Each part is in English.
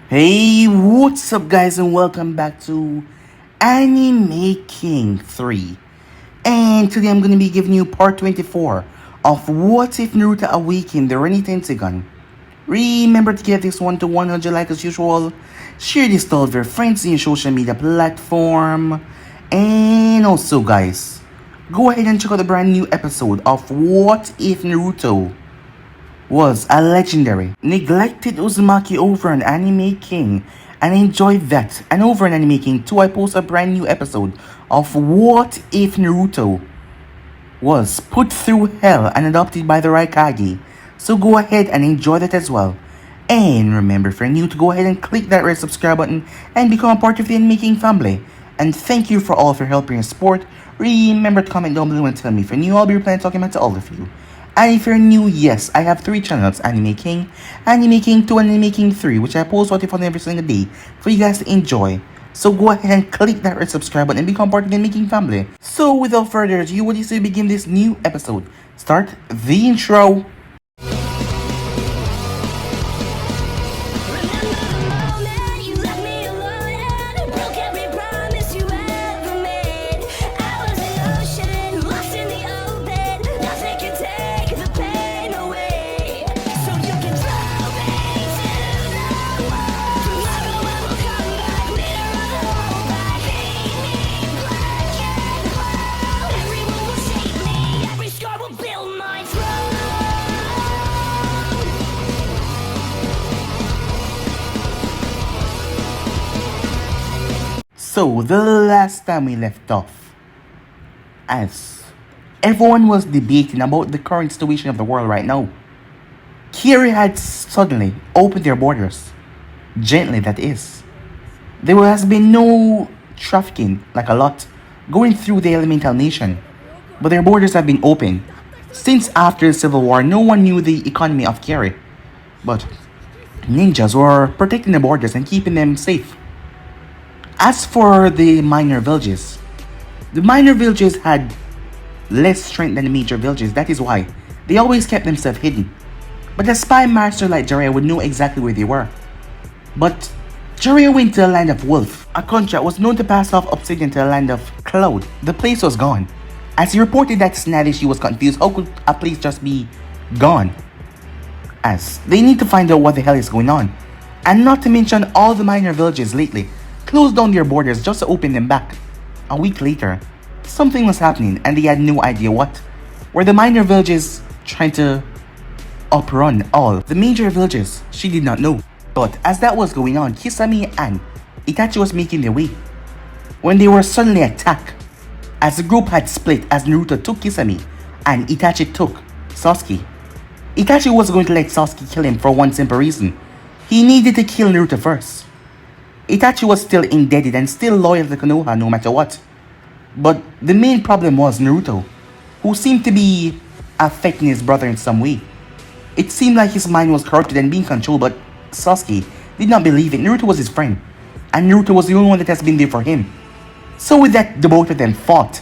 Hey, what's up, guys, and welcome back to Anime King 3. And today I'm going to be giving you part 24 of What If Naruto Awakened the Rinne-Tenseigan. Remember to get this one to 100 likes as usual. Share this to all of your friends in your social media platform. And also, guys, go ahead and check out the brand new episode of What If Naruto was a legendary, neglected Uzumaki over an Anime King, and enjoyed that. And over an Anime King 2, I post a brand new episode of What If Naruto was put through hell and adopted by the Raikage. So go ahead and enjoy that as well. And remember, if you're new, to go ahead and click that red subscribe button and become a part of the Anime King family. And thank you for all of your help and your support. Remember to comment down below and tell me if you're new. I'll be replying talking about to all of you. And if you're new, yes, I have 3 channels: Anime King, Anime King 2, and Anime King 3, which I post what if on every single day for you guys to enjoy. So go ahead and click that red subscribe button and become part of the Anime King family. So without further ado, what do you say we begin this new episode? Start the intro. So, the last time we left off, as everyone was debating about the current situation of the world right now, Kiri had suddenly opened their borders. Gently, that is. There has been no trafficking, like a lot, going through the elemental nation, but their borders have been open. Since after the Civil War, no one knew the economy of Kiri, but ninjas were protecting the borders and keeping them safe. As for the minor villages had less strength than the major villages. That is why they always kept themselves hidden. But a spy master like Jiraiya would know exactly where they were. But Jiraiya went to the land of Wolf. A contract was known to pass off Obsidian to the land of Cloud. The place was gone. As he reported that to Nadi, she was confused. How could a place just be gone? As they need to find out what the hell is going on. And not to mention all the minor villages lately closed down their borders just to open them back. A week later, something was happening and they had no idea what. Were the minor villages trying to outrun all the major villages? She did not know. But as that was going on, Kisame and Itachi was making their way when they were suddenly attacked. As the group had split, as Naruto took Kisame and Itachi took Sasuke. Itachi was going to let Sasuke kill him for one simple reason. He needed to kill Naruto first. Itachi was still indebted and still loyal to Konoha no matter what. But the main problem was Naruto, who seemed to be affecting his brother in some way. It seemed like his mind was corrupted and being controlled, but Sasuke did not believe it. Naruto was his friend, and Naruto was the only one that has been there for him. So with that, the both of them fought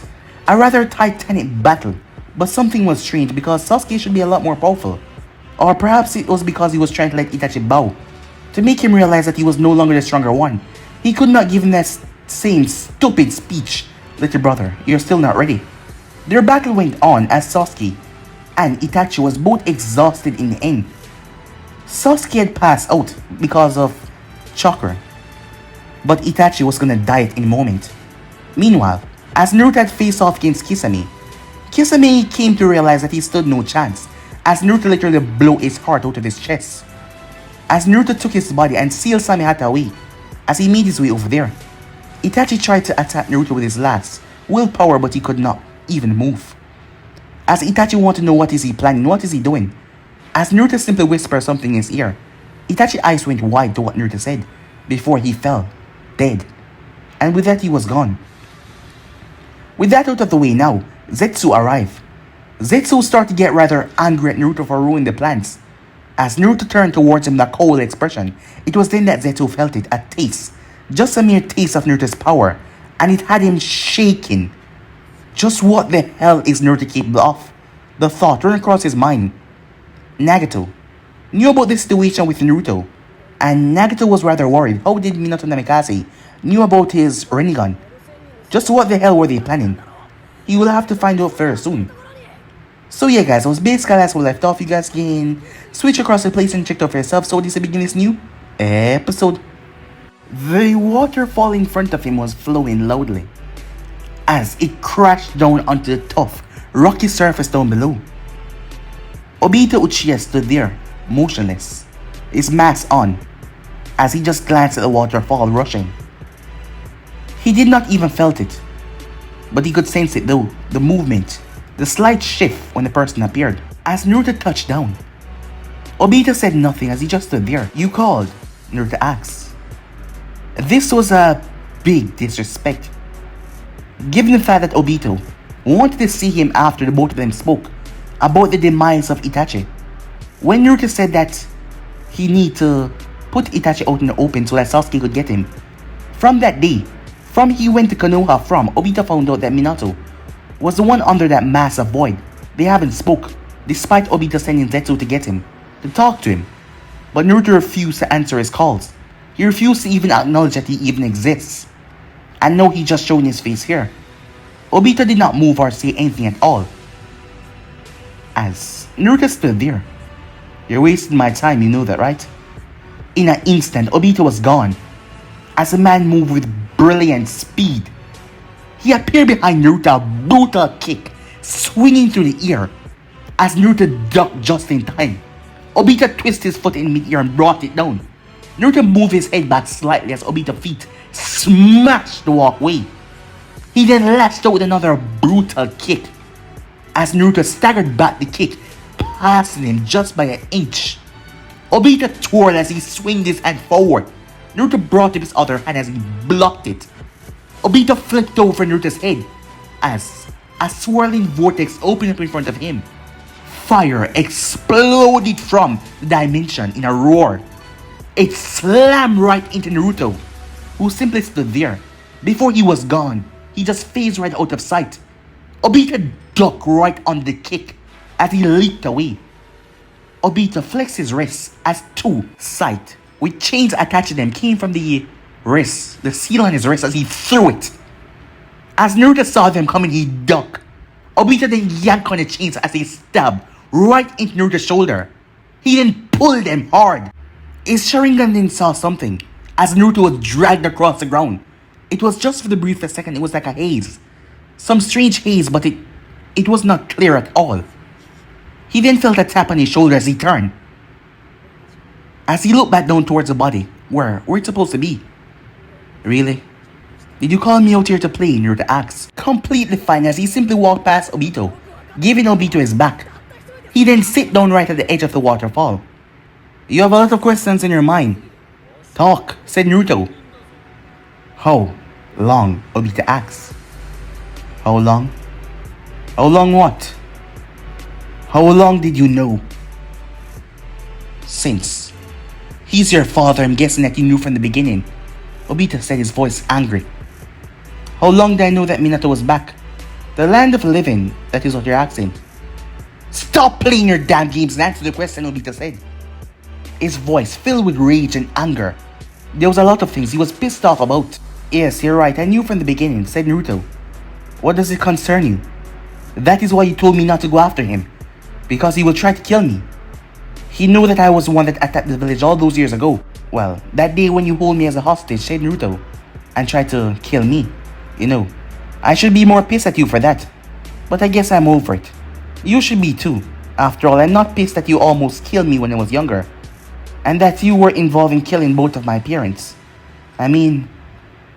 a rather titanic battle, but something was strange because Sasuke should be a lot more powerful. Or perhaps it was because he was trying to let Itachi bow, to make him realize that he was no longer the stronger one. He could not give him that same stupid speech. Little brother, you're still not ready. Their battle went on as Sasuke and Itachi was both exhausted in the end. Sasuke had passed out because of chakra, but Itachi was gonna die in a moment. Meanwhile, as Naruto had faced off against Kisame, Kisame came to realize that he stood no chance, as Naruto literally blew his heart out of his chest. As Naruto took his body and sealed Samehata away, as he made his way over there, Itachi tried to attack Naruto with his last willpower, but he could not even move. As Itachi wanted to know what is he planning, what is he doing, as Naruto simply whispered something in his ear, Itachi's eyes went wide to what Naruto said before he fell, dead. And with that, he was gone. With that out of the way now, Zetsu arrived. Zetsu started to get rather angry at Naruto for ruining the plans. As Naruto turned towards him with a cold expression, it was then that Zetsu felt it, a taste. Just a mere taste of Naruto's power, and it had him shaking. Just what the hell is Naruto capable of? The thought ran across his mind. Nagato knew about the situation with Naruto, And Nagato was rather worried. How did Minato Namikaze knew about his Rinnegan? Just what the hell were they planning? He will have to find out very soon. So yeah guys, that was basically as we left off. You guys can switch across the place and check it out for yourself. So this is beginning this new episode. The waterfall in front of him was flowing loudly as it crashed down onto the tough, rocky surface down below. Obito Uchiha stood there, motionless, his mask on, as he just glanced at the waterfall rushing. He did not even felt it, but he could sense it though, the movement, the slight shift when the person appeared. As Naruto touched down, Obito said nothing as he just stood there. "You called?" Naruto asked. This was a big disrespect, given the fact that Obito wanted to see him after the both of them spoke about the demise of Itachi. When Naruto said that he need to put Itachi out in the open so that Sasuke could get him, from that day, from he went to Konoha from, Obito found out that Minato was the one under that massive void. They haven't spoke, despite Obito sending Zetsu to get him, to talk to him. But Naruto refused to answer his calls. He refused to even acknowledge that he even exists. And now he just showing his face here. Obito did not move or say anything at all. As Naruto stood there. "You're wasting my time, you know that, right?" In an instant, Obito was gone, as the man moved with brilliant speed. He appeared behind Naruto, a brutal kick, swinging through the air, as Naruto ducked just in time. Obito twisted his foot in mid-air and brought it down. Naruto moved his head back slightly as Obito's feet smashed the walkway. He then lashed out with another brutal kick, as Naruto staggered back the kick, passing him just by an inch. Obito twirled as he swung his hand forward. Naruto brought up his other hand as he blocked it. Obito flipped over Naruto's head as a swirling vortex opened up in front of him. Fire exploded from the dimension in a roar. It slammed right into Naruto, who simply stood there. Before he was gone, he just phased right out of sight. Obito ducked right on the kick as he leaped away. Obito flexed his wrists as two sight with chains attached to them came from the wrist, the seal on his wrist, as he threw it. As Naruto saw them coming, he ducked. Obito then yanked on the chains as he stabbed right into Naruto's shoulder. He then pulled them hard. His Sharingan then saw something as Naruto was dragged across the ground. It was just for the brief second, it was like a haze. Some strange haze, but it was not clear at all. He then felt a tap on his shoulder as he turned. As he looked back down towards the body, where it's supposed to be. "Really? Did you call me out here to play?" Naruto asked, completely fine as he simply walked past Obito, giving Obito his back. He then sat down right at the edge of the waterfall. "You have a lot of questions in your mind. Talk," said Naruto. "How long?" Obito asked. "How long? How long what? How long did you know?" "Since he's your father, I'm guessing that you knew from the beginning," Obito said, his voice angry. "How long did I know that Minato was back? The land of living, that is what you're asking." "Stop playing your damn games and answer the question," Obito said, his voice filled with rage and anger. There was a lot of things he was pissed off about. "Yes, you're right, I knew from the beginning," said Naruto. "What does it concern you? That is why you told me not to go after him, because he will try to kill me. He knew that I was the one that attacked the village all those years ago. Well, that day when you hold me as a hostage," said Naruto, "and tried to kill me. You know, I should be more pissed at you for that. But I guess I'm over it. You should be too. After all, I'm not pissed that you almost killed me when I was younger, and that you were involved in killing both of my parents. I mean,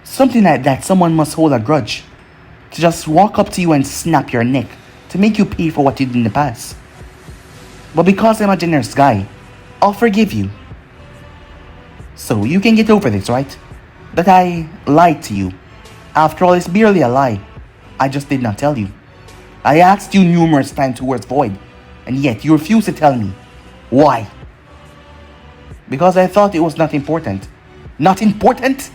something like that, someone must hold a grudge. To just walk up to you and snap your neck to make you pay for what you did in the past. But because I'm a generous guy, I'll forgive you. So you can get over this, right? That I lied to you. After all, it's barely a lie. I just did not tell you. I asked you numerous times who was void, and yet you refused to tell me. Why? Because I thought it was not important. Not important?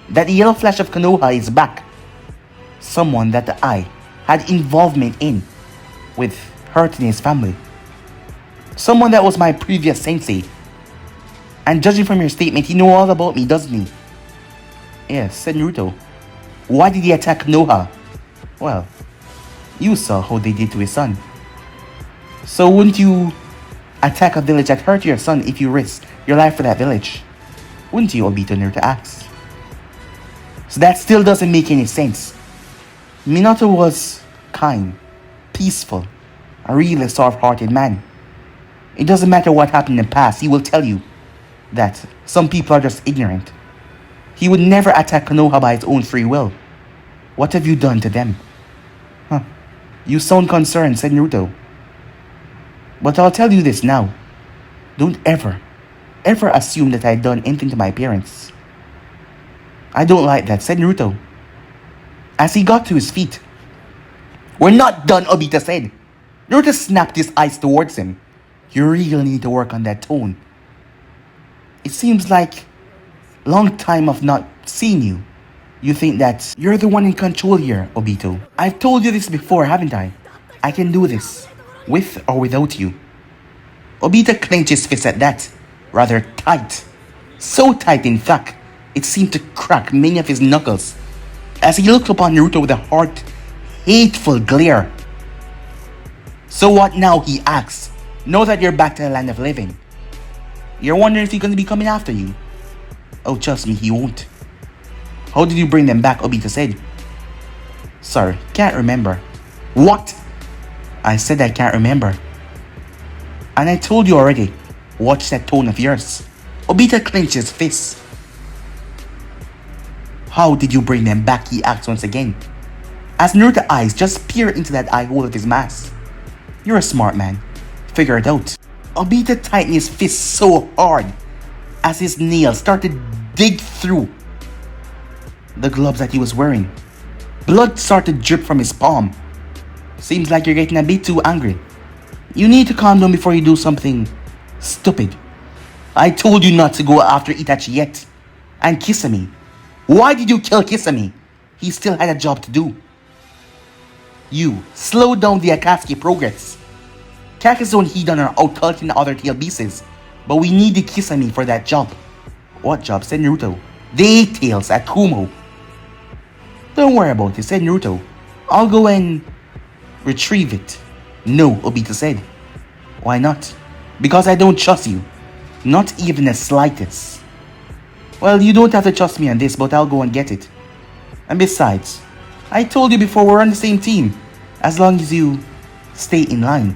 That the yellow flash of Konoha is back. Someone that I had involvement in, with hurting his family. Someone that was my previous sensei. And judging from your statement, he know all about me, doesn't he? Yes, said Naruto. Why did he attack Konoha? Well, you saw how they did to his son. So wouldn't you attack a village that hurt your son if you risk your life for that village? Wouldn't you, Obito? Naruto asks. So that still doesn't make any sense. Minato was kind, peaceful, a really soft-hearted man. It doesn't matter what happened in the past, he will tell you that some people are just ignorant. He would never attack Konoha by his own free will. What have you done to them? Huh. You sound concerned, said Naruto. But I'll tell you this now. Don't ever assume that I've done anything to my parents. I don't like that, said Naruto. As he got to his feet. We're not done, Obito said. Naruto snapped his eyes towards him. You really need to work on that tone. It seems like a long time of not seeing you. You think that you're the one in control here, Obito. I've told you this before, haven't I? I can do this, with or without you. Obito clenched his fist at that, rather tight. So tight, in fact, it seemed to crack many of his knuckles. As he looked upon Naruto with a hard, hateful glare. So what now, he asks. Know that you're back to the land of living. You're wondering if he's going to be coming after you. Oh, trust me, he won't. How did you bring them back, Obito said. Sorry, can't remember. What? I said I can't remember. And I told you already. Watch that tone of yours. Obito clenched his fist. How did you bring them back, he asked once again. As Naruto's eyes just peered into that eye hole of his mask. You're a smart man. Figure it out. Obito tightened his fist so hard as his nails started to dig through the gloves that he was wearing. Blood started to drip from his palm. Seems like you're getting a bit too angry. You need to calm down before you do something stupid. I told you not to go after Itachi yet. And Kisame. Why did you kill Kisame? He still had a job to do. You slowed down the Akatsuki progress. Kakazo and Hidan are out collecting the other tail beasts, but we need the Kisame for that job. What job? Said Naruto. The 8 tails at Kumo. Don't worry about it, said Naruto. I'll go and retrieve it. No, Obito said. Why not? Because I don't trust you. Not even the slightest. Well, you don't have to trust me on this, but I'll go and get it. And besides, I told you before we're on the same team, as long as you stay in line.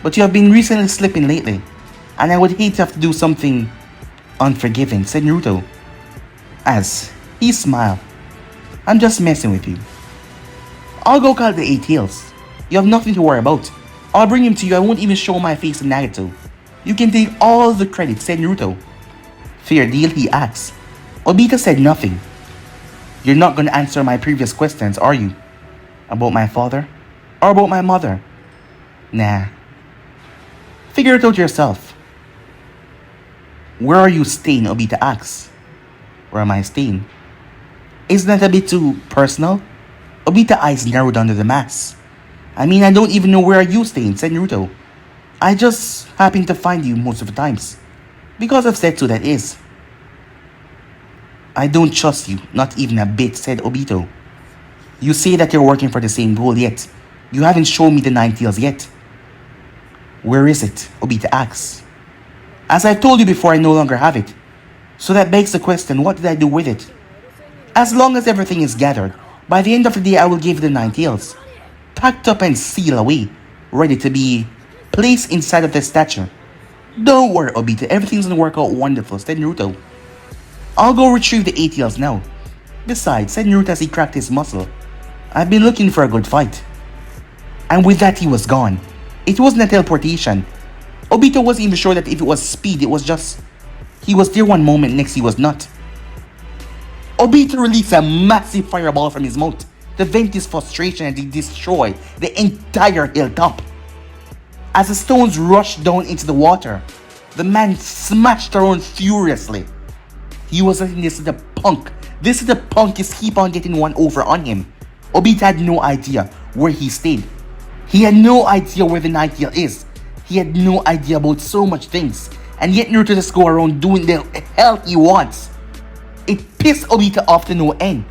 But you have been recently slipping lately, and I would hate to have to do something unforgiving, said Naruto. As he smiled. I'm just messing with you. I'll go collect the 8 tails. You have nothing to worry about. I'll bring him to you. I won't even show my face in Nagato. You can take all the credit, said Naruto. Fair deal, he asked. Obito said nothing. You're not going to answer my previous questions, are you? About my father? Or about my mother? Nah. Figure it out yourself. Where are you staying? Obito asks. Where am I staying? Isn't that a bit too personal? Obito's eyes narrowed under the mask. I mean, I don't even know where you staying, said Naruto. I just happen to find you most of the times. Because of Zetsu, that is. I don't trust you, not even a bit, said Obito. You say that you're working for the same goal, yet you haven't shown me the 9 tails yet. Where is it? Obito asks. As I've told you before, I no longer have it. So that begs the question, what did I do with it? As long as everything is gathered, by the end of the day I will give you the 9 tails. Packed up and sealed away, ready to be placed inside of the statue. Don't worry, Obito, everything's gonna work out wonderful, said Naruto. I'll go retrieve the 8 tails now. Besides, said Naruto as he cracked his muscle, I've been looking for a good fight. And with that he was gone. It wasn't a teleportation. Obito wasn't even sure that if it was speed, it was just he was there one moment, next he was not. Obito released a massive fireball from his mouth to vent his frustration and to destroy the entire hilltop. As the stones rushed down into the water, the man smashed around furiously. He was letting this little punk just keep on getting one over on him. Obito had no idea where he stayed. He had no idea where the 9 tail is. He had no idea about so much things. and yet Naruto just go around doing the hell he wants. It pissed Obito off to no end.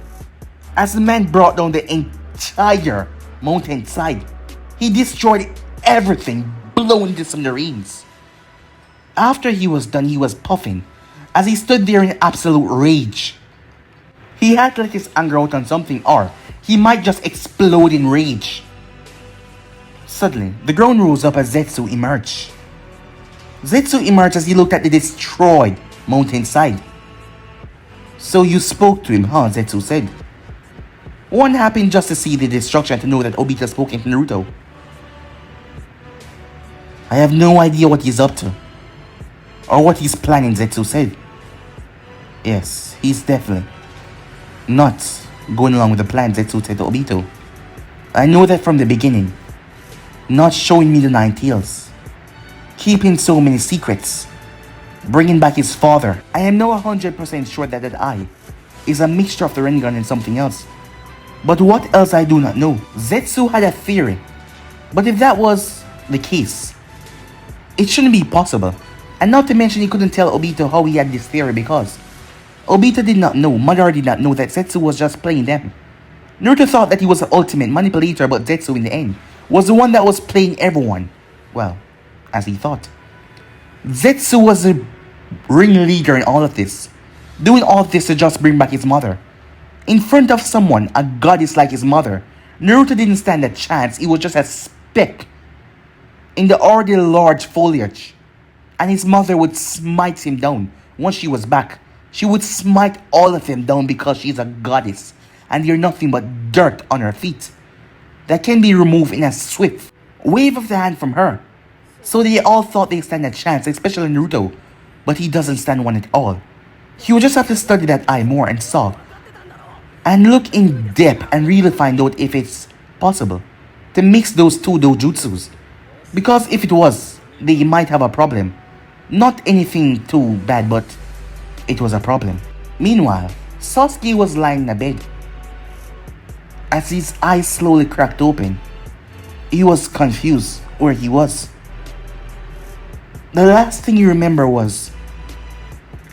As the man brought down the entire mountain side, he destroyed everything, blowing into smithereens. After he was done, he was puffing, as he stood there in absolute rage. He had to let his anger out on something, or he might just explode in rage. Suddenly, the ground rose up as Zetsu emerged. Zetsu emerged as he looked at the destroyed mountainside. "So you spoke to him, huh?" Zetsu said. One happened just to see the destruction to know that Obito spoke to Naruto. "I have no idea what he's up to, or what he's planning," Zetsu said. "Yes, he's definitely not going along with the plan," Zetsu said to Obito. "I know that from the beginning. Not showing me the Nine Tails, keeping so many secrets, bringing back his father. I am now 100% sure that that eye is a mixture of the Rinnegan and something else. But what else I do not know." Zetsu had a theory, but if that was the case, it shouldn't be possible. And not to mention he couldn't tell Obito how he had this theory because Obito did not know, Madara did not know that Zetsu was just playing them. Naruto thought that he was the ultimate manipulator, but Zetsu in the end was the one that was playing everyone. Well, as he thought. Zetsu was the ringleader in all of this, doing all of this to just bring back his mother. In front of someone, a goddess like his mother, Naruto didn't stand a chance. He was just a speck in the already large foliage. And his mother would smite him down once she was back. She would smite all of them down because she's a goddess and they're nothing but dirt on her feet that can be removed in a swift wave of the hand from her. So they all thought they stand a chance, especially Naruto, but he doesn't stand one at all. He would just have to study that eye more and saw and look in depth and really find out if it's possible to mix those two dojutsus. Because if it was, they might have a problem. Not anything too bad, but it was a problem. Meanwhile, Sasuke was lying in a bed. As his eyes slowly cracked open, he was confused where he was. The last thing he remembered was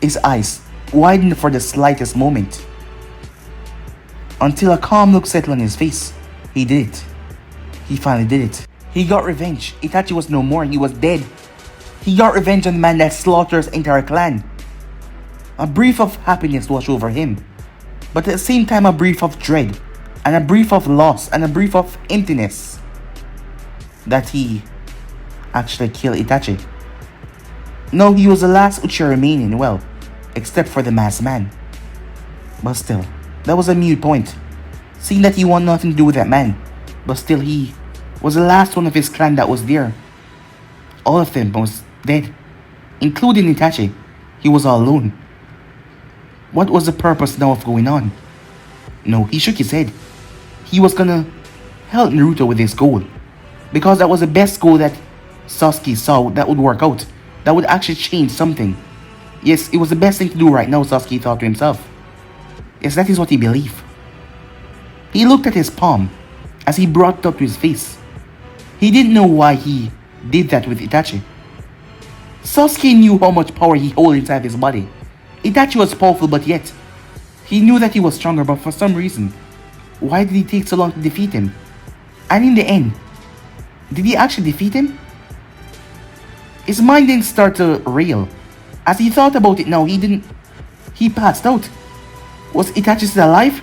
his eyes widened for the slightest moment, until a calm look settled on his face. He did it. He finally did it. He got revenge. Itachi was no more. He was dead. He got revenge on the man that slaughtered his entire clan. A brief of happiness washed over him, but at the same time a brief of dread, and a brief of loss, and a brief of emptiness. That he actually killed Itachi. No, he was the last Uchiha remaining, well, except for the masked man. But still, that was a mute point, seeing that he wanted nothing to do with that man. But still, he was the last one of his clan that was there. All of them was dead, including Itachi. He was all alone. What was the purpose now of going on? No, he shook his head. He was gonna help Naruto with his goal, because that was the best goal that Sasuke saw that would work out, that would actually change something. Yes, it was the best thing to do right now, Sasuke thought to himself. Yes, that is what he believed. He looked at his palm as he brought it up to his face. He didn't know why he did that with Itachi. Sasuke knew how much power he held inside his body. Itachi was powerful, but yet he knew that he was stronger, but for some reason, why did he take so long to defeat him? And in the end, did he actually defeat him? His mind didn't start to reel. As he thought about it now, he passed out. Was Itachi still alive?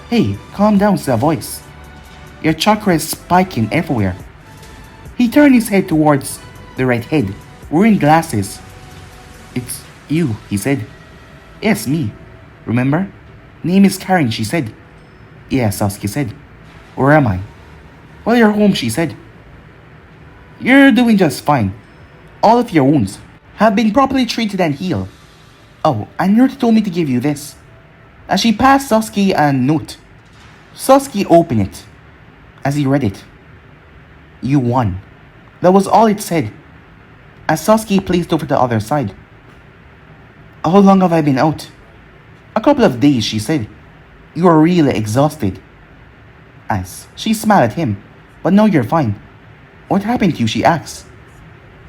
"Hey, calm down," said a voice. "Your chakra is spiking everywhere." He turned his head towards the right head, wearing glasses. "It's you," he said. "Yes, me. Remember? Name is Karen," she said. "Yeah," Sasuke said. "Where am I?" "Well, you're home," she said. "You're doing just fine. All of your wounds have been properly treated and healed. Oh, and Naruto told me to give you this." As she passed Sasuke a note, Sasuke opened it. As he read it, "You won." That was all it said, as Sasuke placed over the other side. "How long have I been out?" "A couple of days," she said. "You are really exhausted." As she smiled at him. "But now you're fine." "What happened to you?" she asked.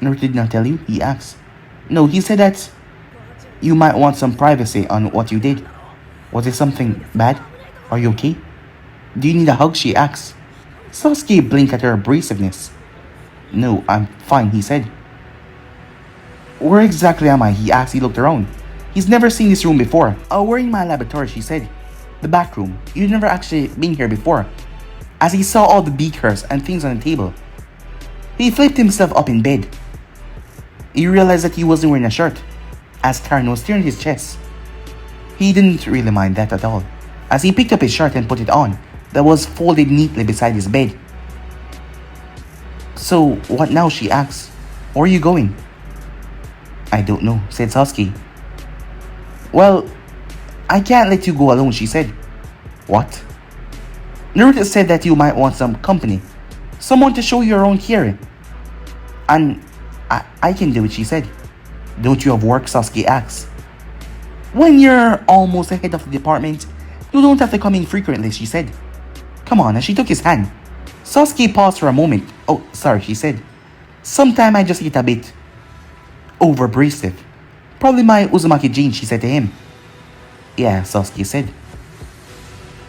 "Naruto did not tell you?" he asked. No, he said that you might want some privacy on what you did. Was it something bad? Are you okay? Do you need a hug? She asked. Sasuke blinked at her abrasiveness. No, I'm fine, he said. Where exactly am I? He asked. He looked around. He's never seen this room before. Oh, we're in my laboratory, she said. The back room. You've never actually been here before. As he saw all the beakers and things on the table, he flipped himself up in bed. He realized that he wasn't wearing a shirt, as Karen was staring at his chest. He didn't really mind that at all, as he picked up his shirt and put it on, that was folded neatly beside his bed. So, what now? She asked. Where are you going? I don't know, said Sasuke. Well, I can't let you go alone, she said. What? Naruto said that you might want some company. Someone to show you around here. And I can do it, she said. Don't you have work? Sasuke asked. When you're almost the head of the department, you don't have to come in frequently, she said. Come on, and she took his hand. Sasuke paused for a moment. Oh, sorry, she said. Sometime I just get a bit over-abrasive. Probably my Uzumaki gene, she said to him. Yeah, Sasuke said.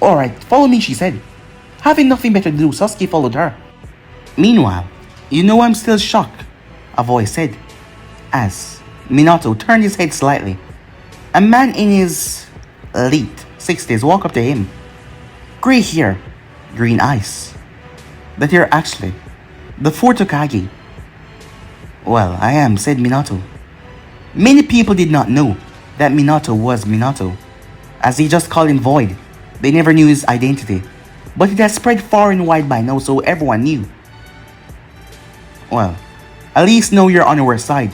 Alright, follow me, she said. Having nothing better to do, Sasuke followed her. Meanwhile, you know I'm still shocked, a voice said, as Minato turned his head slightly. A man in his late 60s walked up to him. Grey hair, green eyes. That you're actually the fourth Hokage. Well, I am, said Minato. Many people did not know that Minato was Minato, as they just called him Void. They never knew his identity, but it has spread far and wide by now, so everyone knew. Well, at least know you're on our side.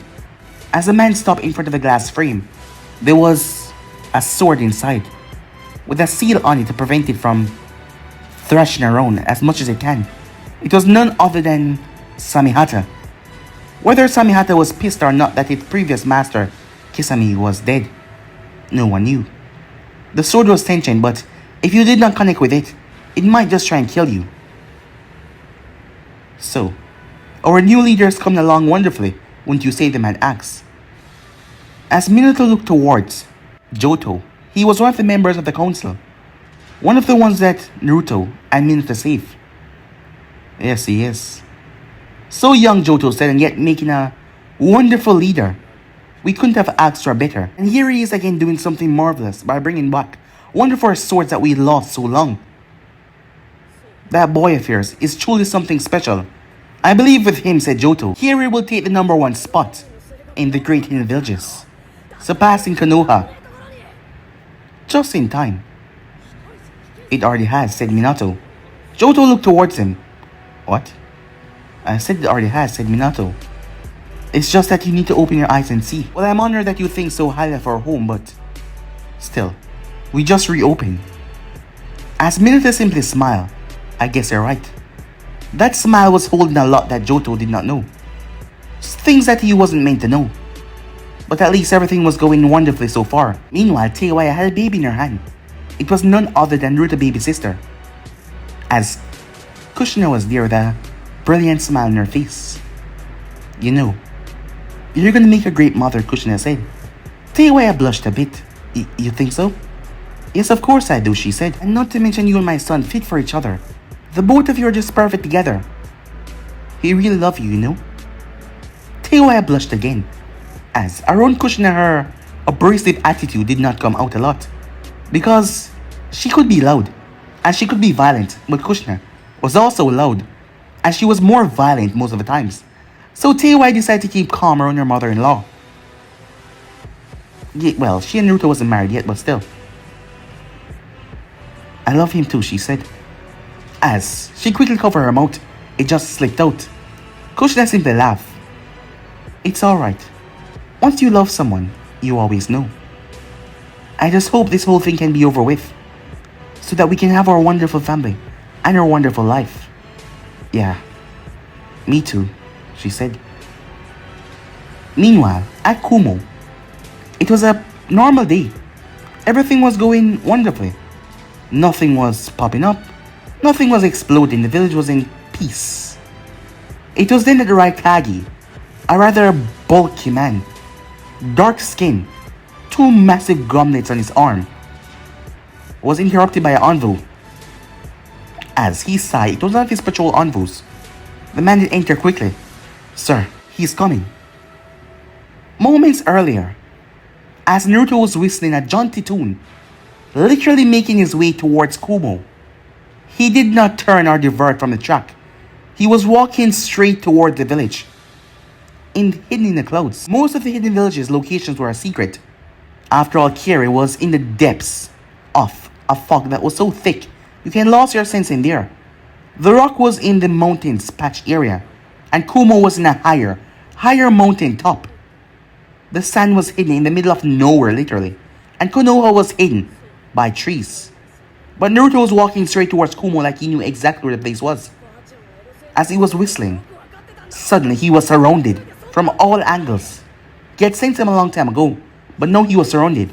As the man stopped in front of a glass frame, there was a sword inside, with a seal on it to prevent it from thrashing around as much as it can. It was none other than Samihata. Whether Samihata was pissed or not that its previous master, Kisame, was dead, no one knew. The sword was sentient, but if you did not connect with it, it might just try and kill you. So, our new leader is coming along wonderfully, wouldn't you say, the man asked. As Minato looked towards Johto, he was one of the members of the council. One of the ones that Naruto and Minato saved. Yes, he is. So young, Johto said, and yet making a wonderful leader. We couldn't have asked for better. And here he is again doing something marvelous by bringing back one of our swords that we lost so long. That boy of yours is truly something special. I believe with him, said Johto, Kiri will take the #1 spot in the Great Hidden Villages, surpassing Konoha. Just in time. It already has, said Minato. Johto looked towards him. What? I said it already has, said Minato. It's just that you need to open your eyes and see. Well, I'm honored that you think so highly of our home, but still, we just reopened. As Minato simply smiled, I guess you're right. That smile was holding a lot that Johto did not know. Things that he wasn't meant to know. But at least everything was going wonderfully so far. Meanwhile, Teiwaya had a baby in her hand. It was none other than Naruto's baby sister. As Kushina was there with a brilliant smile on her face. You know, you're gonna make a great mother, Kushina said. Teiwaya blushed a bit. You think so? Yes, of course I do, she said. And not to mention you and my son fit for each other. The both of you are just perfect together. He really loves you, you know? Teiwaya blushed again, as around Kushina her abrasive attitude did not come out a lot. Because she could be loud, and she could be violent, but Kushina was also loud, and she was more violent most of the times. So Teiwaya decided to keep calm around her mother-in-law. Yeah, well, she and Naruto wasn't married yet, but still. I love him too, she said. As she quickly covered her mouth, it just slipped out. Kushina simply laughed. It's alright. Once you love someone, you always know. I just hope this whole thing can be over with, so that we can have our wonderful family and our wonderful life. Yeah, me too, she said. Meanwhile, at Kumo, it was a normal day. Everything was going wonderfully. Nothing was popping up. Nothing was exploding. The village was in peace. It was then that the Raikage, a rather bulky man, dark skin, two massive gomlets on his arm, was interrupted by an envoy. As he sighed, it was one of his patrol envoys. The man did enter quickly. Sir, he's coming. Moments earlier, as Naruto was whistling a jaunty tune, literally making his way towards Kumo, he did not turn or divert from the track. He was walking straight toward the village, hidden in the clouds. Most of the hidden villages' locations were a secret. After all, Kiri was in the depths of a fog that was so thick you can lose your sense in there. The rock was in the mountains patch area, and Kumo was in a higher mountain top. The sand was hidden in the middle of nowhere, literally, and Konoha was hidden by trees. But Naruto was walking straight towards Kumo like he knew exactly where the place was. As he was whistling, suddenly he was surrounded from all angles. He had sensed him a long time ago, but now he was surrounded.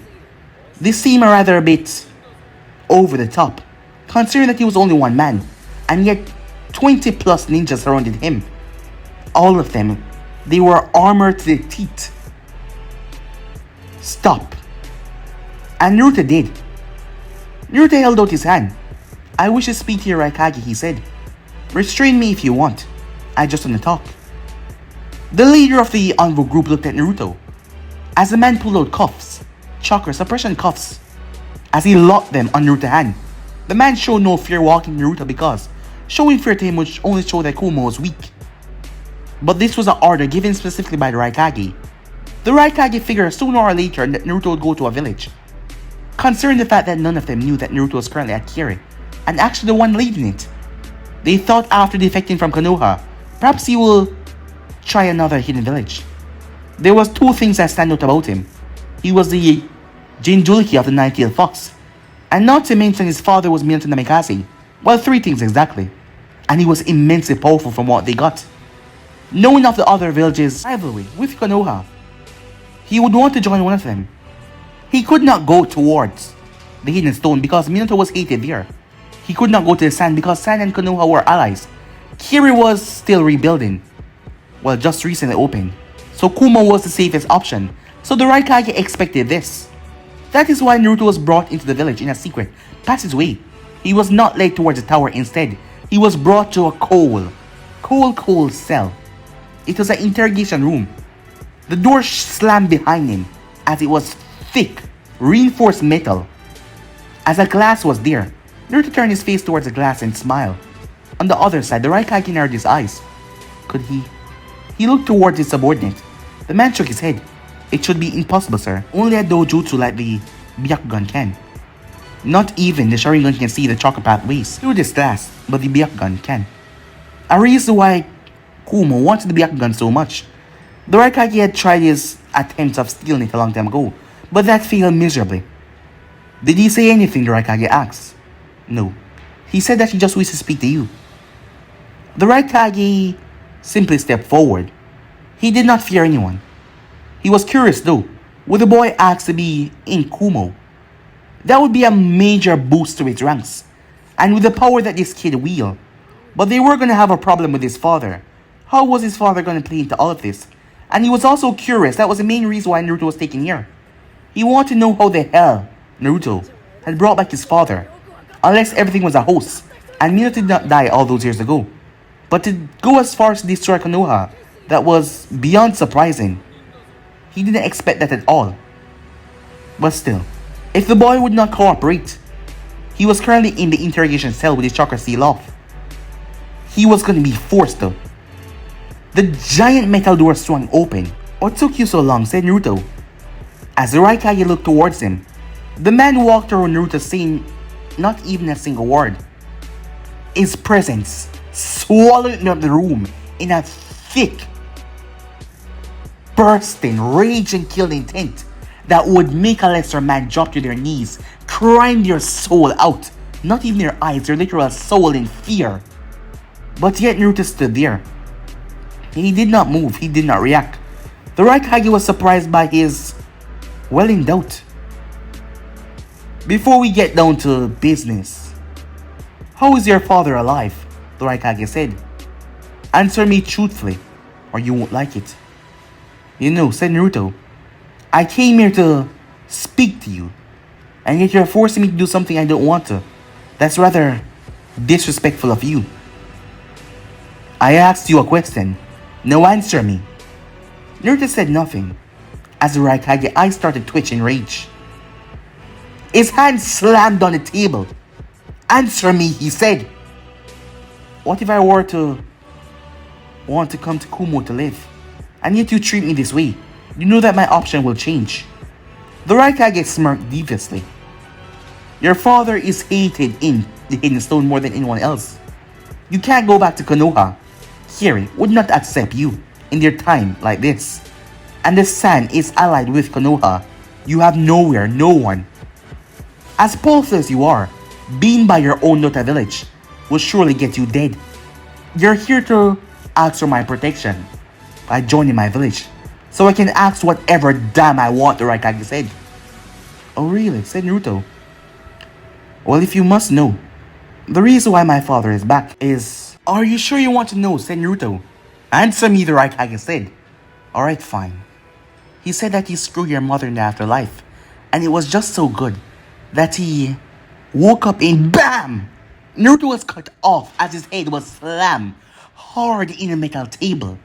This seemed rather a bit over the top, considering that he was only one man, and yet 20 plus ninjas surrounded him. All of them, they were armored to the teeth. Stop. And Naruto did. Naruto held out his hand. I wish to speak to your Raikage, he said. Restrain me if you want. I just want to talk. The leader of the envoy group looked at Naruto as the man pulled out cuffs, chakra suppression cuffs. As he locked them on Naruto's hand, the man showed no fear walking Naruto because showing fear to him would only show that Kumo was weak. But this was an order given specifically by the Raikage. The Raikage figured sooner or later that Naruto would go to a village. Considering the fact that none of them knew that Naruto was currently at Kiri, and actually the one leading it, they thought after defecting from Konoha, perhaps he will try another hidden village. There was two things that stand out about him. He was the Jinjuliki of the Nine-Tailed Fox, and not to mention his father was Minato Namikaze. Well, three things exactly. And he was immensely powerful from what they got. Knowing of the other villages' rivalry with Konoha, he would want to join one of them. He could not go towards the Hidden Stone because Minato was hated there. He could not go to the Sand because Sand and Konoha were allies. Kiri was still rebuilding. Well, just recently opened. So Kumo was the safest option. So the Raikage expected this. That is why Naruto was brought into the village in a secret passageway. He was not led towards the tower. Instead, he was brought to a cold cell. It was an interrogation room. The door slammed behind him as it was thick, reinforced metal. As a glass was there, Naruto turned his face towards the glass and smiled. On the other side, the Raikage narrowed his eyes. Could he? He looked towards his subordinate. The man shook his head. It should be impossible, sir. Only a dojutsu like the Byakugan can. Not even the Sharingan can see the chakra pathways through this glass, but the Byakugan can. A reason why Kumo wanted the Byakugan so much. The Raikage had tried his attempts of stealing it a long time ago, but that failed miserably. Did he say anything, the Raikage asked? No. He said that he just wished to speak to you. The Raikage simply stepped forward. He did not fear anyone. He was curious though. Would the boy ask to be in Kumo? That would be a major boost to his ranks. And with the power that this kid wielded. But they were going to have a problem with his father. How was his father going to play into all of this? And he was also curious. That was the main reason why Naruto was taken here. He wanted to know how the hell Naruto had brought back his father. Unless everything was a hoax. And Minato did not die all those years ago. But to go as far as to destroy Konoha, that was beyond surprising. He didn't expect that at all. But still, if the boy would not cooperate, he was currently in the interrogation cell with his chakra seal off. He was going to be forced though. The giant metal door swung open. What took you so long? Said Naruto. As the Raikage looked towards him, the man walked around Naruto saying not even a single word. His presence swallowed up the room in a thick, bursting, rage and kill intent that would make a lesser man drop to their knees, crying their soul out. Not even their eyes, their literal soul in fear. But yet Naruto stood there. He did not move, he did not react. The Raikage was surprised by his in doubt. Before we get down to business, how is your father alive? The Raikage said. Answer me truthfully, or you won't like it. You know, said Naruto, I came here to speak to you, and yet you're forcing me to do something I don't want to. That's rather disrespectful of you. I asked you a question. Now answer me. Naruto said nothing. As the Raikage eyes started twitching in rage. His hand slammed on the table. Answer me, he said. What if I were to want to come to Kumo to live? And yet you treat me this way. You know that my option will change. The Raikage smirked deviously. Your father is hated in the Hidden Stone more than anyone else. You can't go back to Konoha. Kiri would not accept you in their time like this. And the Sand is allied with Konoha. You have nowhere, no one. As powerful as you are, being by your own Nota village will surely get you dead. You're here to ask for my protection by joining my village, so I can ask whatever damn I want, the Raikage said. Oh really, said Naruto. Well, if you must know, the reason why my father is back is... Are you sure you want to know, said Naruto. Answer me, the Raikage said. Alright, fine. He said that he screwed your mother in the afterlife, and it was just so good that he woke up in BAM! Naruto was cut off as his head was slammed hard in a metal table,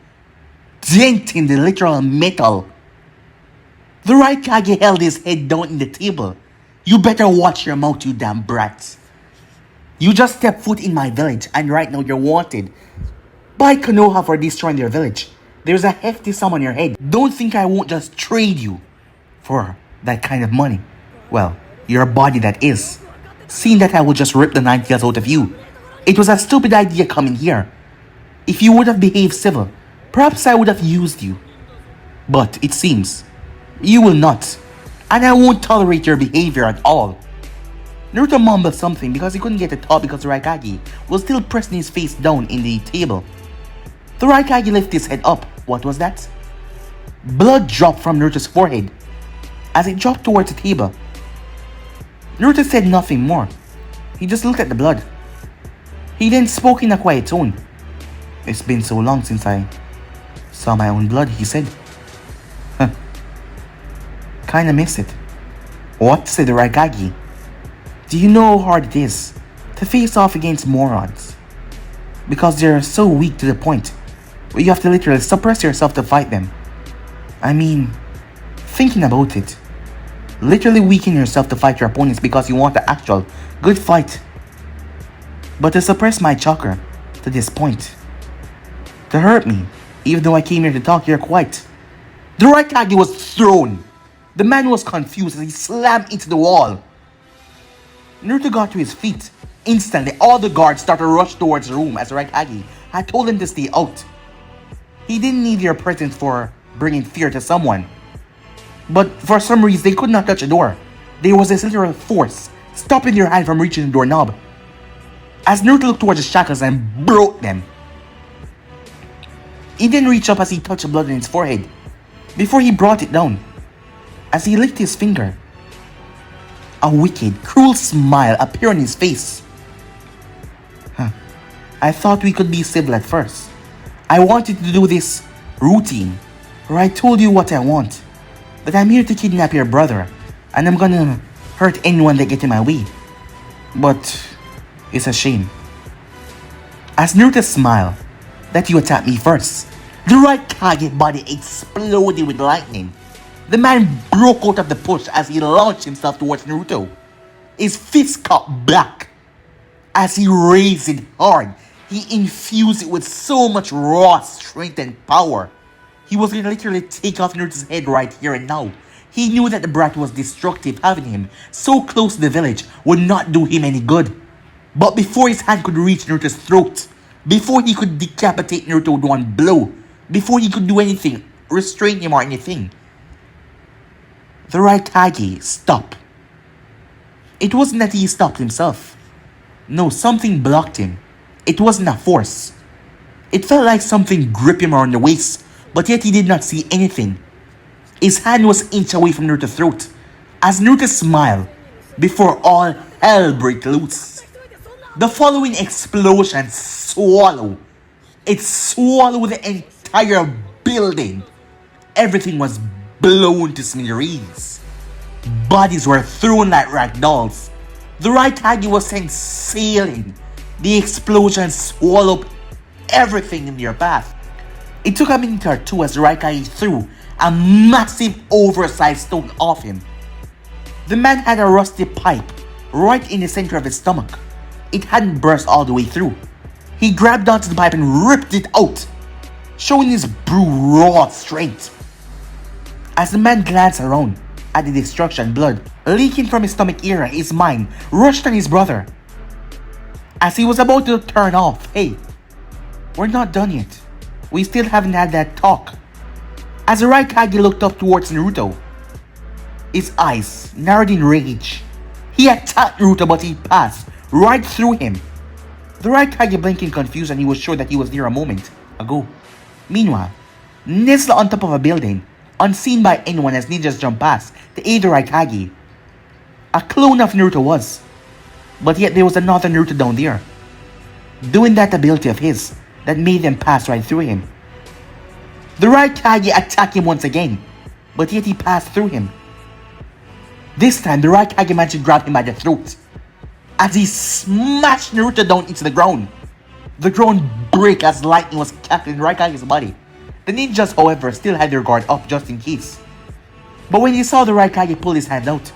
denting the literal metal. The Raikage held his head down in the table. You better watch your mouth, you damn brat. You just stepped foot in my village, and right now you're wanted by Konoha for destroying their village. There's a hefty sum on your head. Don't think I won't just trade you for that kind of money. Well, your body that is. Seeing that I will just rip the 9 tails out of you. It was a stupid idea coming here. If you would have behaved civil, perhaps I would have used you. But it seems you will not. And I won't tolerate your behavior at all. Naruto mumbled something because he couldn't get a thought because the Raikage was still pressing his face down in the table. The Raikage lifted his head up. What was that? Blood dropped from Naruto's forehead as it dropped towards the table. Naruto said nothing more. He just looked at the blood. He then spoke in a quiet tone. It's been so long since I saw my own blood, he said. Huh. Kinda miss it. What? Said the Raikage. Do you know how hard it is to face off against morons? Because they're so weak to the point where you have to literally suppress yourself to fight them. I mean, thinking about it, literally weaken yourself to fight your opponents because you want the actual good fight. But to suppress my chakra to this point, to hurt me, even though I came here to talk, you're quiet. The Raikage was thrown. The man was confused as he slammed into the wall. Naruto got to his feet. Instantly, all the guards started to rush towards the room as Raikage had told him to stay out. He didn't need your presence for bringing fear to someone. But for some reason, they could not touch the door. There was this literal force stopping their hand from reaching the doorknob. As Naruto looked towards the shackles and broke them, he didn't reach up as he touched the blood on his forehead before he brought it down. As he licked his finger, a wicked, cruel smile appeared on his face. I thought we could be civil at first. I wanted to do this routine where I told you what I want. That I'm here to kidnap your brother and I'm gonna hurt anyone that gets in my way. But it's a shame. As Naruto smiled that you attacked me first, the Raikage body exploded with lightning. The man broke out of the push as he launched himself towards Naruto. His fist caught back. As he raised it hard, he infused it with so much raw strength and power. He was going to literally take off Naruto's head right here and now. He knew that the brat was destructive. Having him so close to the village would not do him any good. But before his hand could reach Naruto's throat, before he could decapitate Naruto with one blow, before he could do anything, restrain him or anything, the Raikage stopped. It wasn't that he stopped himself. No, something blocked him. It wasn't a force. It felt like something gripped him around the waist, but yet he did not see anything. His hand was inch away from Naruto's throat as Naruto smiled before all hell broke loose. The following explosion swallowed. It swallowed the entire building. Everything was blown to smithereens. Bodies were thrown like rag dolls. The Raikage was sent sailing. The explosion swallowed everything in their path. It took a minute or two as the Raikage threw a massive oversized stone off him. The man had a rusty pipe right in the center of his stomach. It hadn't burst all the way through. He grabbed onto the pipe and ripped it out, showing his raw strength. As the man glanced around at the destruction, blood leaking from his stomach area, his mind rushed on his brother. As he was about to turn off, "Hey, we're not done yet. We still haven't had that talk." As the Raikage looked up towards Naruto, his eyes narrowed in rage. He attacked Naruto, but he passed right through him. The Raikage blinked in confusion. He was sure that he was there a moment ago. Meanwhile, nestled on top of a building, unseen by anyone as ninjas jumped past to aid the Raikage, a clone of Naruto was. But yet there was another Naruto down there, doing that ability of his that made them pass right through him. The Raikage attacked him once again, but yet he passed through him. This time, the Raikage managed to grab him by the throat as he smashed Naruto down into the ground. The ground broke as lightning was crackling Raikage's body. The ninjas, however, still had their guard up just in case. But when they saw the Raikage pull his hand out,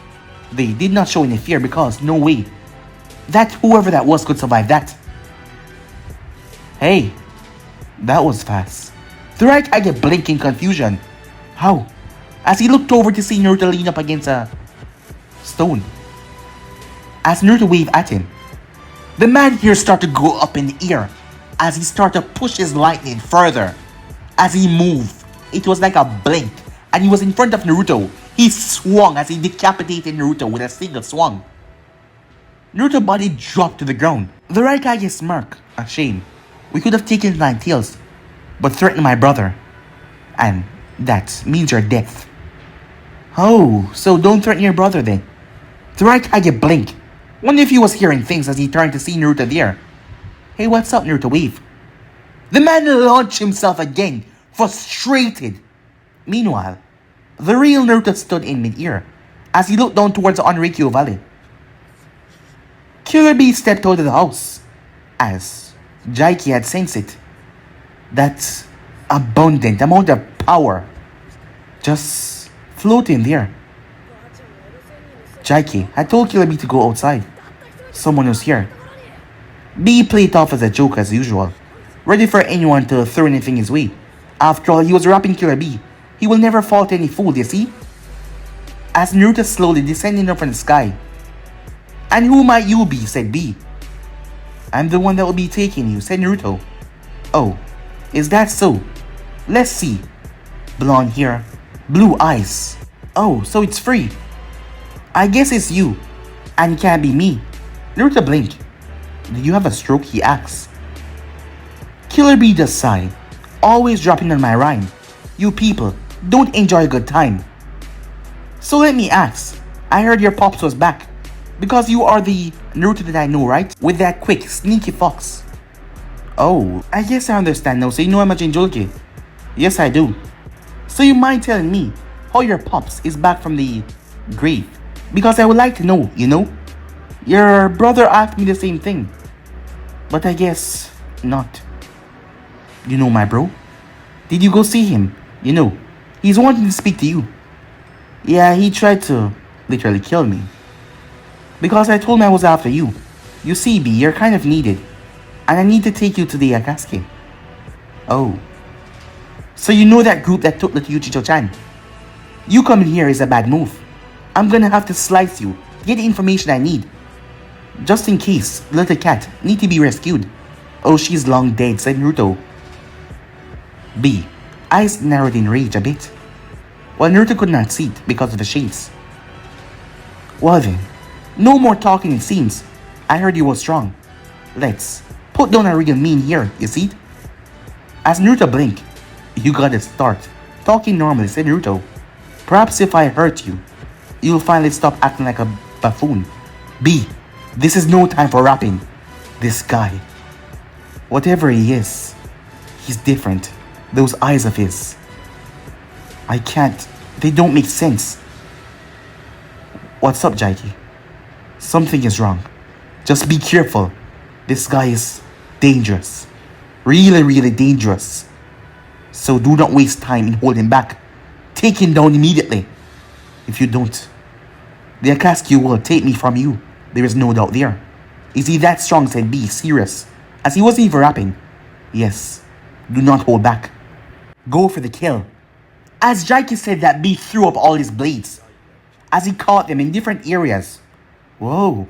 they did not show any fear because no way that whoever that was could survive that. Hey, that was fast. The Raikage blinked in confusion. How? As he looked over to see Naruto lean up against a stone. As Naruto waved at him, the man here started to go up in the air as he started to push his lightning further. As he moved, it was like a blink, and he was in front of Naruto. He swung as he decapitated Naruto with a single swung. Naruto's body dropped to the ground. The Raikage smirked, ashamed. "We could have taken 9 tails, but threatened my brother. And that means your death." "Oh, so don't threaten your brother then." The Raikage blinked. Wonder if he was hearing things as he turned to see Naruto there. "Hey, what's up, Naruto? Wave." The man launched himself again, frustrated. Meanwhile, the real Naruto stood in mid-air as he looked down towards the Onrikyo Valley. Killer Bee stepped out of the house as Jaiki had sensed it. That abundant amount of power just floating there. Jaiki had told Killer Bee to go outside. Someone was here. Bee played off as a joke as usual, ready for anyone to throw anything his way. After all, he was rapping Killer Bee. He will never fall to any fool, you see? As Naruto slowly descended up from the sky. "And who might you be?" said Bee. "I'm the one that will be taking you," said Naruto. "Oh, is that so? Let's see. Blonde hair, blue eyes. Oh, so it's free. I guess it's you, and it can't be me." Naruto blinked. "Did you have a stroke?" he asked. Killer Bee just sighed, always dropping on my rhyme. "You people don't enjoy a good time. So let me ask, I heard your pops was back, because you are the Naruto that I know, right? With that quick, sneaky fox." "Oh, I guess I understand now, so you know I'm a Jinjulke." "Yes, I do." "So you mind telling me how your pops is back from the grave? Because I would like to know, you know? Your brother asked me the same thing, but I guess not." "You know my bro? Did you go see him? You know, he's wanting to speak to you." "Yeah, he tried to literally kill me. Because I told him I was after you. You see, B, you're kind of needed, and I need to take you to the Akatsuki." "Oh. So you know that group that took the Yuchicho-chan? You coming here is a bad move. I'm gonna have to slice you to get the information I need. Just in case, little cat need to be rescued." "Oh, she's long dead," said Naruto. B, eyes narrowed in rage a bit, while Naruto could not see it because of the shades. "Well then, no more talking it seems. I heard you were strong. Let's put down a real mean here, you see?" As Naruto blinked, "You gotta start talking normally," said Naruto. "Perhaps if I hurt you, you'll finally stop acting like a buffoon. B, this is no time for rapping. This guy, whatever he is, he's different. Those eyes of his. I can't They don't make sense. What's up, Jaiki? Something is wrong. Just be careful. This guy is dangerous. Really, really dangerous. So do not waste time in holding back. Take him down immediately. If you don't, the Akatsuki will take me from you. There is no doubt there. Is he that strong? Said B, serious. As he wasn't even rapping. Yes. Do not hold back. Go for the kill. As Jaiki said that, B threw up all his blades. As he caught them in different areas. Whoa.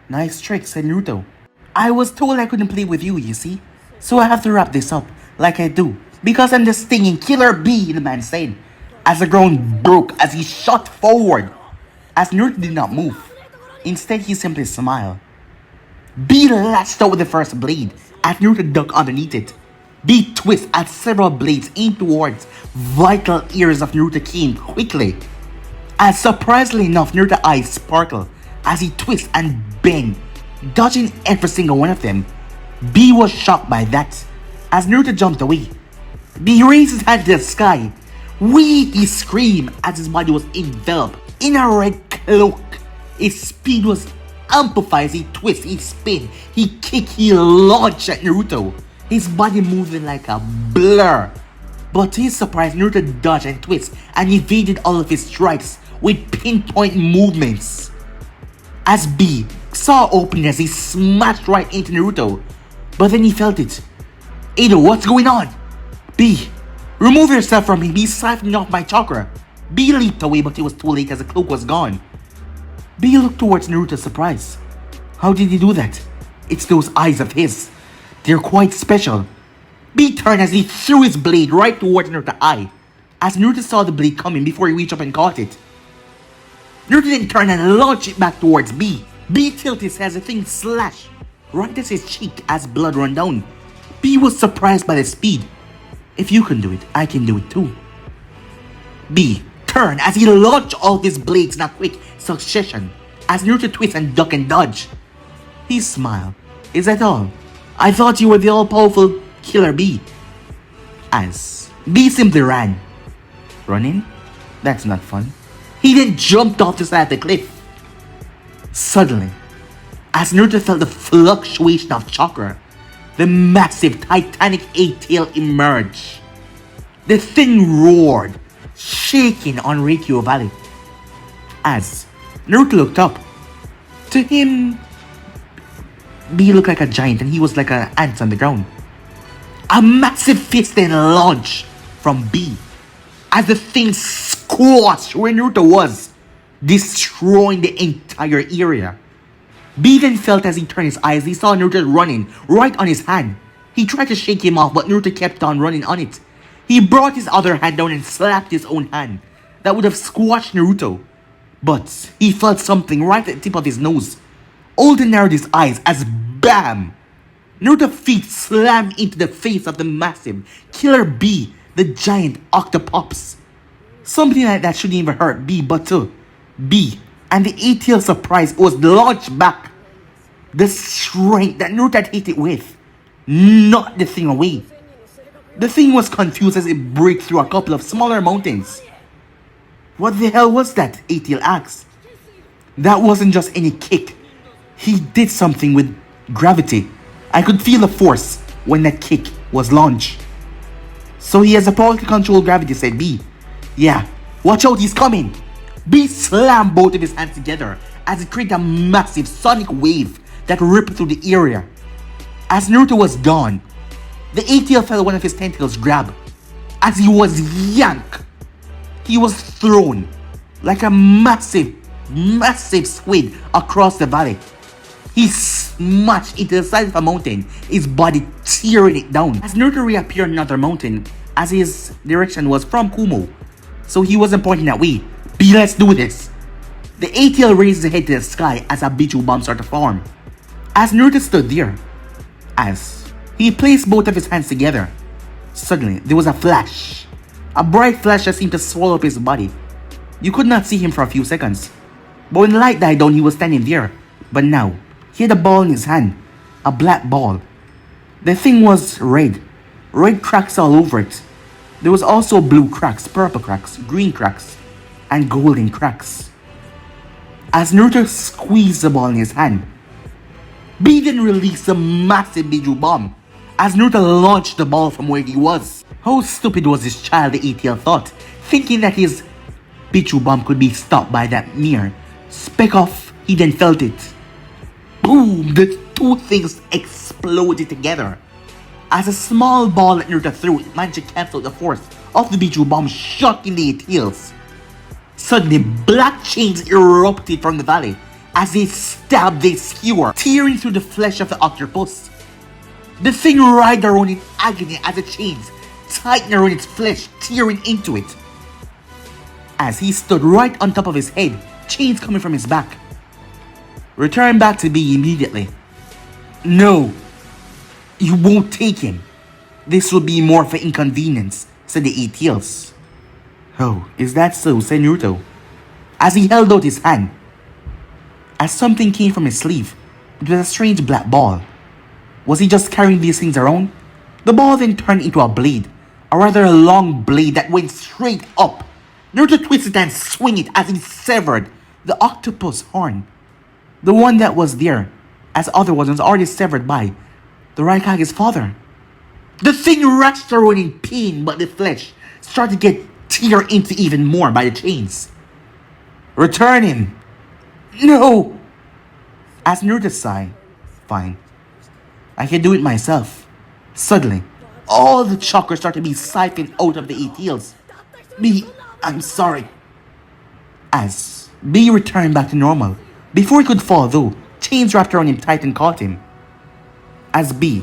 Nice trick, said Naruto. I was told I couldn't play with you, you see. So I have to wrap this up, like I do. Because I'm the stinging killer bee, the man said. As the ground broke as he shot forward. As Naruto did not move. Instead, he simply smiled. B lashed out with the first blade. As Naruto ducked underneath it. B twists as several blades aimed towards vital areas of Naruto came quickly. As surprisingly enough, Naruto's eyes sparkle as he twists and bends, dodging every single one of them. B was shocked by that. As Naruto jumped away, B raised his hand to the sky. Wee! He screamed as his body was enveloped in a red cloak. His speed was amplified as he twists, he spin, he kicked, he launched at Naruto. His body moving like a blur. But to his surprise, Naruto dodged and twisted and evaded all of his strikes with pinpoint movements. As B saw opening as he smashed right into Naruto. But then he felt it. Edo, what's going on? B, remove yourself from me. He's siphoning off my chakra. B leaped away, but it was too late as the cloak was gone. B looked towards Naruto, surprised. How did he do that? It's those eyes of his. They're quite special. B turned as he threw his blade right towards Naruto's eye. As Naruto saw the blade coming before he reached up and caught it. Naruto then turned and launched it back towards B. B tilted his head as the thing slashed right at his cheek as blood ran down. B was surprised by the speed. If you can do it, I can do it too. B turned as he launched all his blades in a quick succession as Naruto twists and duck and dodge. He smiled. Is that all? I thought you were the all-powerful Killer B. As B simply ran. Running? That's not fun. He then jumped off the side of the cliff. Suddenly, as Naruto felt the fluctuation of chakra, the massive titanic eight tail emerged. The thing roared, shaking on Reikyo Valley. As Naruto looked up, to him, B looked like a giant and he was like an ant on the ground. A massive fist then launched from B as the thing squashed where Naruto was, destroying the entire area. B then felt as he turned his eyes, he saw Naruto running right on his hand. He tried to shake him off, but Naruto kept on running on it. He brought his other hand down and slapped his own hand. That would have squashed Naruto. But he felt something right at the tip of his nose. Alden narrowed his eyes as BAM! Naruto's feet slammed into the face of the massive Killer B, the giant octopus. Something like that shouldn't even hurt B, but B and the eight-tail surprise was launched back. The strength that Naruto had hit it with knocked the thing away. The thing was confused as it broke through a couple of smaller mountains. What the hell was that? Eight-tail asked. That wasn't just any kick. He did something with gravity. I could feel the force when that kick was launched. So he has the power to control gravity, said B. Yeah, watch out, he's coming. B slammed both of his hands together as it created a massive sonic wave that ripped through the area. As Naruto was gone, the eight-tail felt one of his tentacles grab. As he was yanked, he was thrown like a massive squid across the valley. He smashed into the side of a mountain, his body tearing it down. As Naruto reappeared on another mountain, as his direction was from Kumo, so he wasn't pointing that way. B, let's do this. The eight-tail raised his head to the sky as a Bichu bomb started to form. As Naruto stood there, as he placed both of his hands together, suddenly there was a flash. A bright flash that seemed to swallow up his body. You could not see him for a few seconds, but when the light died down, he was standing there. But now, he had a ball in his hand, a black ball. The thing was red cracks all over it. There was also blue cracks, purple cracks, green cracks, and golden cracks. As Naruto squeezed the ball in his hand, B then released a massive Biju bomb as Naruto launched the ball from where he was. How stupid was this child, the ATL thought, thinking that his Biju bomb could be stopped by that mere speck of, he then felt it. Boom! The two things exploded together. As a small ball that Naruto threw, it managed to cancel the force of the Biju bomb, shocking the ATLs. Suddenly, black chains erupted from the valley as they stabbed the skewer, tearing through the flesh of the octopus. The thing writhed around in agony as the chains tightened around its flesh, tearing into it. As he stood right on top of his head, chains coming from his back. Return back to B immediately. No, you won't take him. This will be more of an inconvenience, said the ATLs. Oh, is that so, said Naruto, as he held out his hand. As something came from his sleeve, it was a strange black ball. Was he just carrying these things around? The ball then turned into a blade, a rather long blade that went straight up. Naruto twisted and swung it as he severed the octopus horn. The one that was there, as other ones, was already severed by the Raikage's father. The thing wrenched around in pain, but the flesh started to get tear into even more by the chains. Return him! No! As Naruto sighed, fine. I can do it myself. Suddenly, all the chakra started to be siphoned out of the ATLs. B, I'm sorry. As B returned back to normal, before he could fall though, chains wrapped around him tight and caught him. As B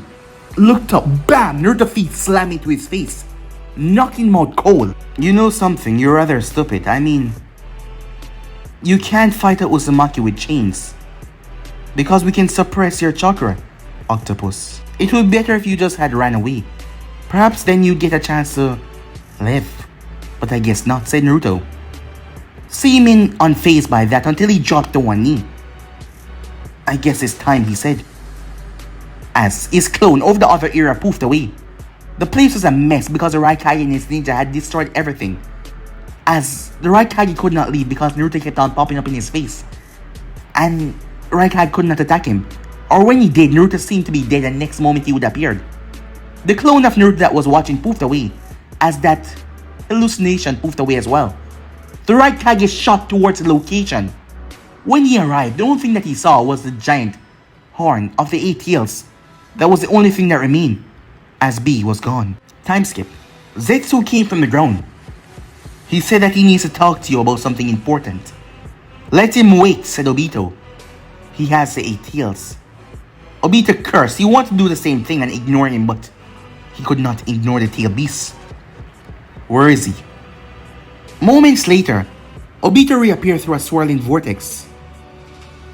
looked up, bam! Naruto's feet slammed into his face, knocking him out cold. You know something, you're rather stupid. I mean, you can't fight a Uzumaki with chains, because we can suppress your chakra, octopus. It would be better if you just had ran away. Perhaps then you'd get a chance to live. But I guess not, said Naruto, seeming unfazed by that until he dropped to one knee. I guess it's time, he said, as his clone of the other era poofed away. The place was a mess because the Raikage and his ninja had destroyed everything. As the Raikage could not leave because Naruto kept on popping up in his face, and Raikage could not attack him. Or when he did, Naruto seemed to be dead and next moment he would appear. The clone of Naruto that was watching poofed away, as that hallucination poofed away as well. The Raikage shot towards the location. When he arrived, the only thing that he saw was the giant horn of the ATLs. That was the only thing that remained, as B was gone. Time skip. Zetsu came from the ground. He said that he needs to talk to you about something important. Let him wait, said Obito. He has the ATLs. Obito cursed. He wanted to do the same thing and ignore him, but he could not ignore the tail beast. Where is he? Moments later, Obito reappeared through a swirling vortex.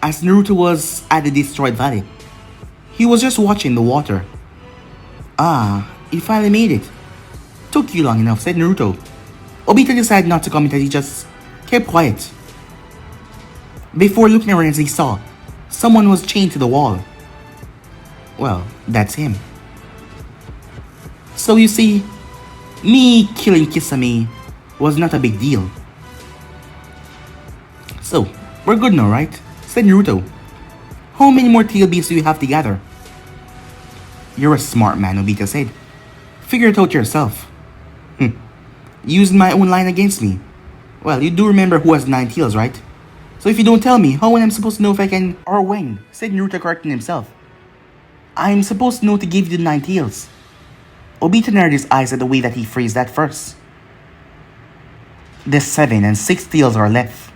As Naruto was at the destroyed valley, he was just watching the water. Ah, he finally made it. Took you long enough, said Naruto. Obito decided not to comment as he just kept quiet. Before looking around as he saw, someone was chained to the wall. Well, that's him. So you see, me killing Kisame was not a big deal. So, we're good now, right? Said Naruto. How many more tail beasts do you have to gather? You're a smart man, Obito said. Figure it out yourself. Using my own line against me. Well, you do remember who has 9 tails, right? So if you don't tell me, how am I supposed to know if I can or when? Said Naruto, correcting himself. I'm supposed to know to give you the 9 tails. Obito narrowed his eyes at the way that he phrased that first. The 7 and 6 tails are left.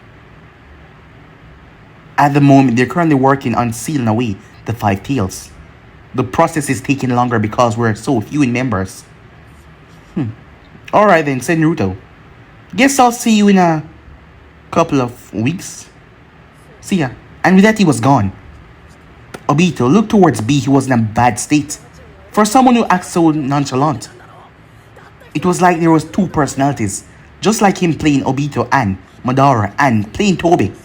At the moment, they're currently working on sealing away the 5 tails. The process is taking longer because we're so few in members. Alright then, said Naruto. Guess I'll see you in a couple of weeks. See ya. And with that, he was gone. Obito looked towards B, who was in a bad state. For someone who acts so nonchalant, it was like there was 2 personalities, just like him playing Obito and Madara and playing Tobi.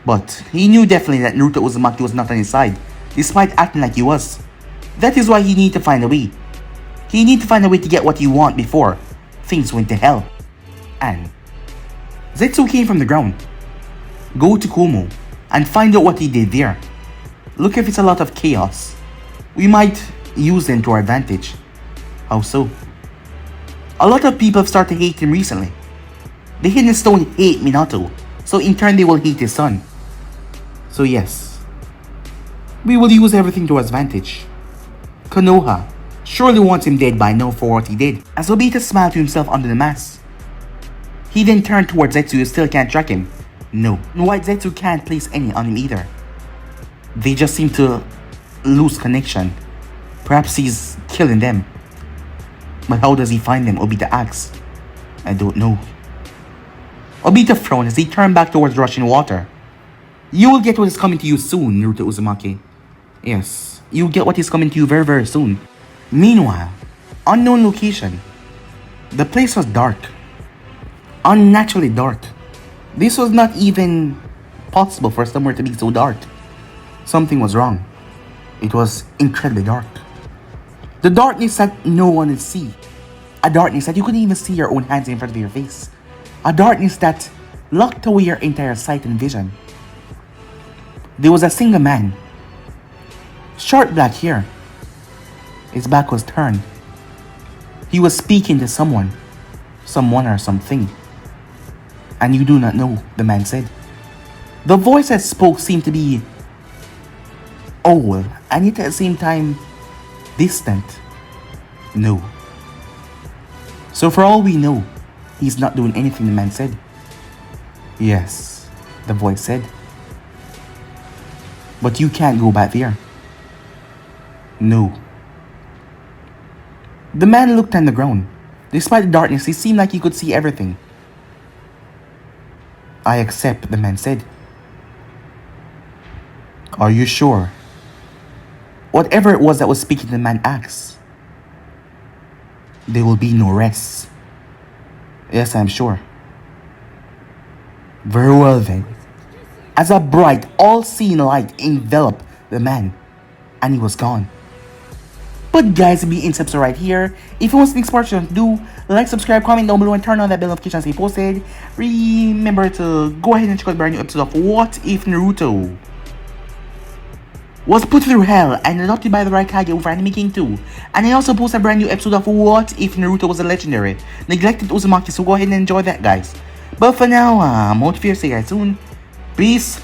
But he knew definitely that Naruto Uzumaki was not on his side, despite acting like he was. That is why he needed to find a way. He need to find a way to get what he want before things went to hell. And Zetsu came from the ground. Go to Kumo and find out what he did there. Look, if it's a lot of chaos, we might use them to our advantage. How so? A lot of people have started to hate him recently. The Hidden Stone hate Minato, so in turn they will hate his son. So yes, we will use everything to our advantage. Konoha surely wants him dead by now for what he did. As Obito smiled to himself under the mask, he then turned towards Zetsu who still can't track him. No, White Zetsu can't place any on him either. They just seem to lose connection. Perhaps he's killing them. But how does he find them? Obito asks. I don't know. Obito frowned as he turned back towards rushing water. You will get what is coming to you soon, Naruto Uzumaki. Yes, you'll get what is coming to you very, very soon. Meanwhile, unknown location. The place was dark. Unnaturally dark. This was not even possible for somewhere to be so dark. Something was wrong. It was incredibly dark. The darkness that no one would see. A darkness that you couldn't even see your own hands in front of your face. A darkness that locked away your entire sight and vision. There was a single man. Short black hair. His back was turned. He was speaking to someone. Someone or something. And you do not know, the man said. The voice that spoke seemed to be old, and yet at the same time distant. No. So for all we know, he's not doing anything, the man said. Yes, the voice said. But you can't go back there. No. The man looked on the ground. Despite the darkness, he seemed like he could see everything. I accept, the man said. Are you sure? Whatever it was that was speaking, the man asked. There will be no rest. Yes, I'm sure. Very well then. As a bright, all-seeing light enveloped the man, and he was gone. But guys, be in subs right here. If you want to next part, do like, subscribe, comment down below, and turn on that bell notification as they posted. Remember to go ahead and check out the brand new episode of What If Naruto was put through hell and adopted by the Raikage over Anime King 2. And I also post a brand new episode of What If Naruto Was a Legendary Neglected Uzumaki, so go ahead and enjoy that, guys. But for now, I'm out for you. See you guys soon. Peace.